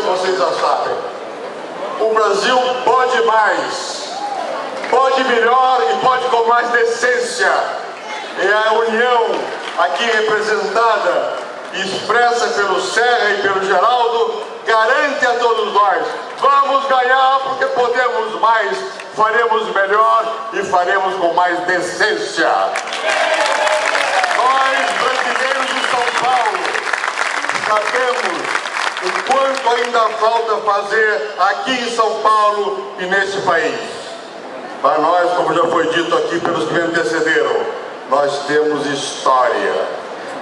vocês já sabem. O Brasil pode mais, pode melhor e pode com mais decência. E a união aqui representada, expressa pelo Serra e pelo Geraldo, garante a todos nós: vamos ganhar porque podemos mais, faremos melhor e faremos com mais decência. Nós, brasileiros de São Paulo, sabemos o quanto ainda falta fazer aqui em São Paulo e nesse país. Para nós, como já foi dito aqui pelos que me antecederam, nós temos história.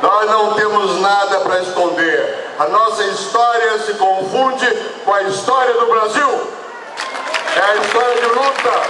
Nós não temos nada para esconder. A nossa história se confunde com a história do Brasil. É a história de luta,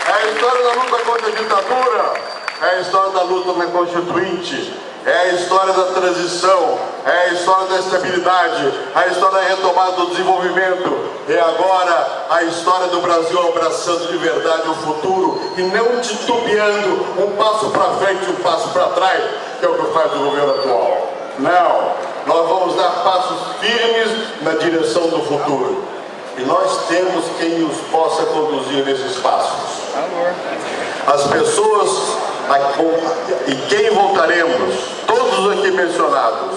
é a história da luta contra a ditadura, é a história da luta na Constituinte, é a história da transição, é a história da estabilidade, a história da retomada do desenvolvimento, e agora a história do Brasil abraçando de verdade o futuro e não titubeando um passo para frente e um passo para trás, que é o que faz o governo atual. Não, nós vamos dar passos firmes na direção do futuro. E nós temos quem nos possa conduzir nesses passos. As pessoas e quem votaremos, todos os aqui mencionados,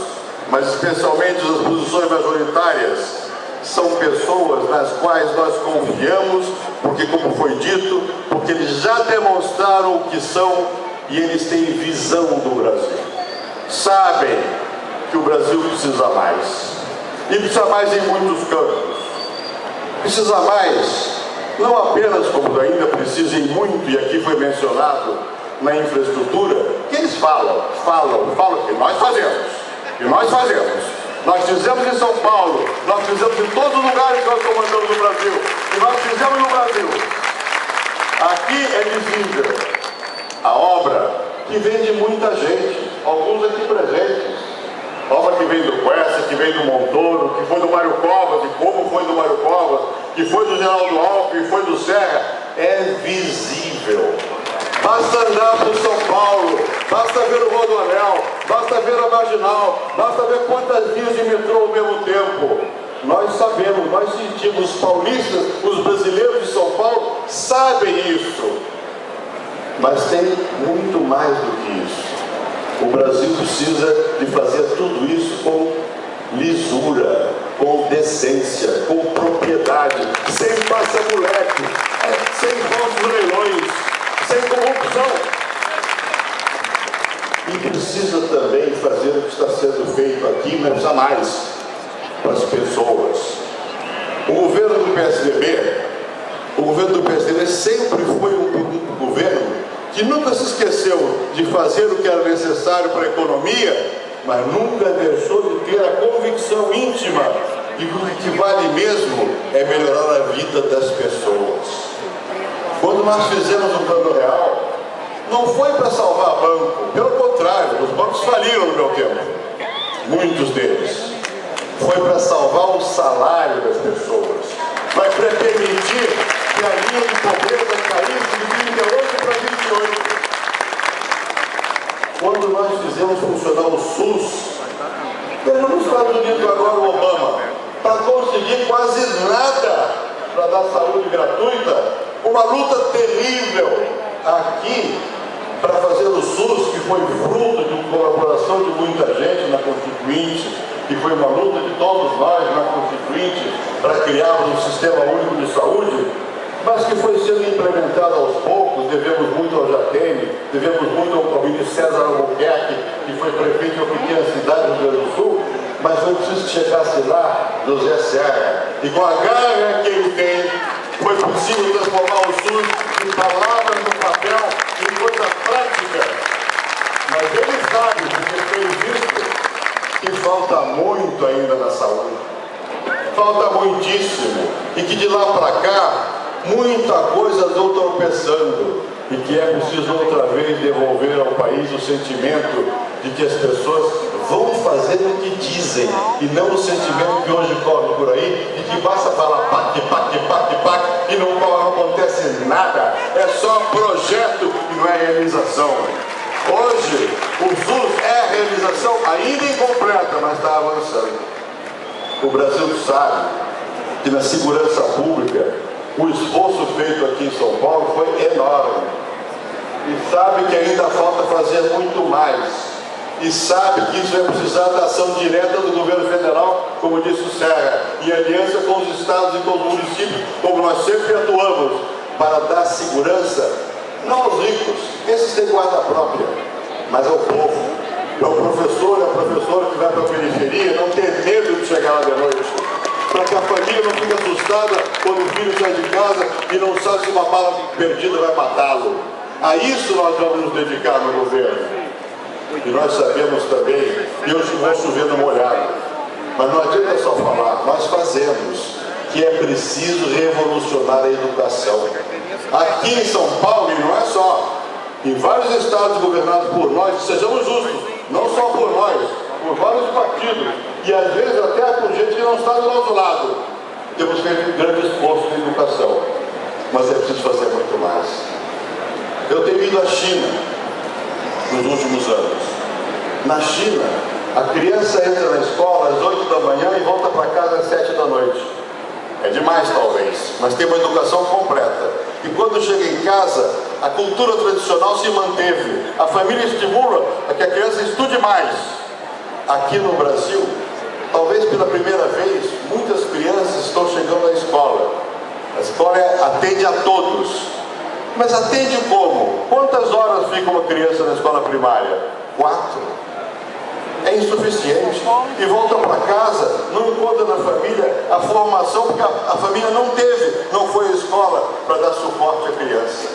mas especialmente as posições majoritárias, são pessoas nas quais nós confiamos, porque, como foi dito, porque eles já demonstraram o que são e eles têm visão do Brasil. Sabem que o Brasil precisa mais. E precisa mais em muitos campos. Precisa mais, não apenas como ainda precisa em muito, e aqui foi mencionado, na infraestrutura, que eles falam que nós fazemos, Nós fizemos em São Paulo, nós fizemos em todos os lugares que nós comandamos no Brasil, e nós fizemos no Brasil. Aqui é visível a obra que vem de muita gente, alguns aqui presentes. Obra que vem do Quercia, que vem do Montoro, que foi do Mário Covas, e como foi do Mário Covas, que foi do Geraldo Alckmin, que foi do Serra, é visível. Basta andar por São Paulo, basta ver o Rodoanel, basta ver a Marginal, basta ver quantas linhas de metrô ao mesmo tempo. Nós sabemos, nós sentimos, os paulistas, os brasileiros de São Paulo sabem isso. Mas tem muito mais do que isso. O Brasil precisa de fazer tudo isso com lisura, com decência, com propriedade, sem passa-moleque, sem falsos leilões, sem corrupção. E precisa também fazer o que está sendo feito aqui, mas precisa mais para as pessoas. O governo do PSDB sempre foi um governo que nunca se esqueceu de fazer o que era necessário para a economia, mas nunca deixou de ter a convicção íntima de que o que vale mesmo é melhorar a vida das pessoas. Quando nós fizemos o Plano Real, não foi para salvar banco, pelo contrário, os bancos faliram no meu tempo, muitos deles. Foi para salvar o salário das pessoas, foi para permitir que a linha de pobreza caísse de 38 para 28. Quando nós fizemos funcionar o SUS, veja nos Estados Unidos agora o Obama, para conseguir quase nada para dar saúde gratuita, uma luta terrível aqui para fazer o SUS, que foi fruto de uma colaboração de muita gente na Constituinte, que foi uma luta de todos nós na Constituinte para criarmos um sistema único de saúde, mas que foi sendo implementado aos poucos. Devemos muito ao Jatene, devemos muito ao ministro César Albuquerque, que foi prefeito de uma pequena cidade do Rio Grande do Sul, mas foi preciso que chegasse lá José Serra. E com a garra que ele tem, foi possível transformar o SUS em palavras no papel, em coisa prática. Mas ele sabe, porque tem visto, que falta muito ainda na saúde. Falta muitíssimo. E que de lá para cá, muita coisa andou tropeçando. E que é preciso outra vez devolver ao país o sentimento de que as pessoas vão fazer o que dizem, e não o sentimento que hoje corre por aí, de que basta falar pac, e não acontece nada. É só projeto e não é realização. Hoje, o SUS é a realização ainda incompleta, mas está avançando. O Brasil sabe que na segurança pública o esforço feito aqui em São Paulo foi enorme. E sabe que ainda falta fazer muito mais. E sabe que isso vai precisar da ação direta do governo federal, como disse o Serra, em aliança com os estados e com os municípios, como nós sempre atuamos, para dar segurança, não aos ricos, esses têm guarda própria, mas ao povo. É o professor e a professora que vai para a periferia não ter medo de chegar lá de noite, para que a família não fique assustada quando o filho sai de casa e não sabe se uma bala perdida vai matá-lo. A isso nós vamos nos dedicar no governo. E nós sabemos também, e hoje vou chover no molhado, mas não adianta só falar, nós fazemos, que é preciso revolucionar a educação. Aqui em São Paulo, e não é só, em vários estados governados por nós, sejamos justos, não só por nós, por vários partidos, e às vezes até por gente que não está do nosso lado, temos feito um grande esforço na educação, mas é preciso fazer muito mais. Eu tenho ido à China nos últimos anos. Na China, a criança entra na escola às 8 da manhã e volta para casa às 7 da noite. É demais, talvez, mas tem uma educação completa. E quando chega em casa, a cultura tradicional se manteve. A família estimula a que a criança estude mais. Aqui no Brasil, talvez pela primeira vez, muitas crianças estão chegando à escola. A escola atende a todos. Mas atende como? Quantas horas fica uma criança na escola primária? 4. É insuficiente. E volta para casa, não encontra na família a formação, porque a família não foi à escola para dar suporte à criança.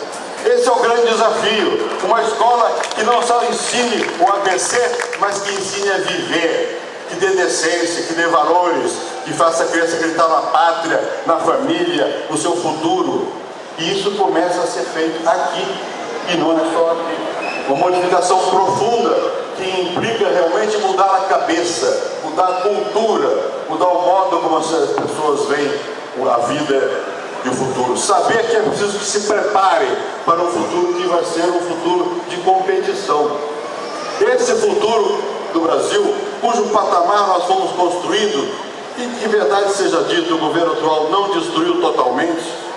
Esse é o grande desafio. Uma escola que não só ensine o ABC, mas que ensine a viver, que dê decência, que dê valores, que faça a criança acreditar na pátria, na família, no seu futuro. E isso começa a ser feito aqui, e não é só aqui. Uma modificação profunda que implica realmente mudar a cabeça, mudar a cultura, mudar o modo como as pessoas veem a vida e o futuro. Saber que é preciso que se preparem para um futuro que vai ser um futuro de competição. Esse futuro do Brasil, cujo patamar nós fomos construindo, e que, verdade seja dito, o governo atual não destruiu totalmente.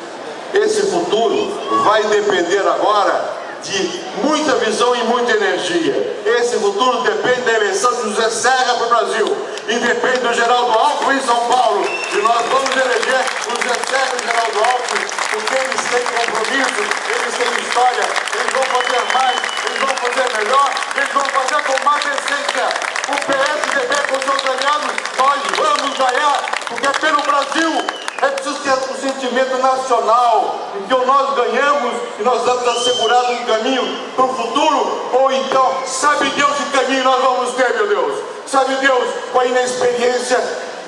Esse futuro vai depender agora de muita visão e muita energia. Esse futuro depende da eleição de José Serra para o Brasil e depende do Geraldo Alckmin em São Paulo. E nós vamos eleger o José Serra e o Geraldo Alckmin, porque eles têm compromisso, eles têm história, eles vão fazer mais, eles vão fazer melhor, eles vão fazer com mais essência. O PSDB com seus aliados, nós vamos ganhar, porque é pelo Brasil. É preciso ter um sentimento nacional, em que nós ganhamos e nós estamos assegurados um caminho para o futuro, ou então, sabe Deus que caminho nós vamos ter, meu Deus? Sabe Deus, com a inexperiência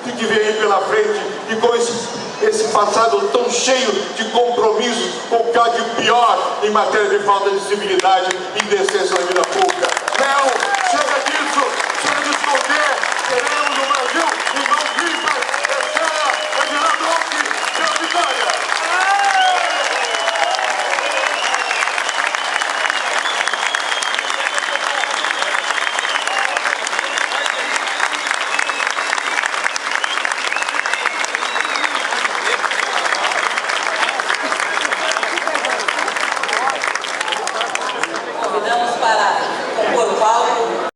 que vem aí pela frente e com esse passado tão cheio de compromissos, com o que há de pior em matéria de falta de civilidade e decência na vida pública. Não!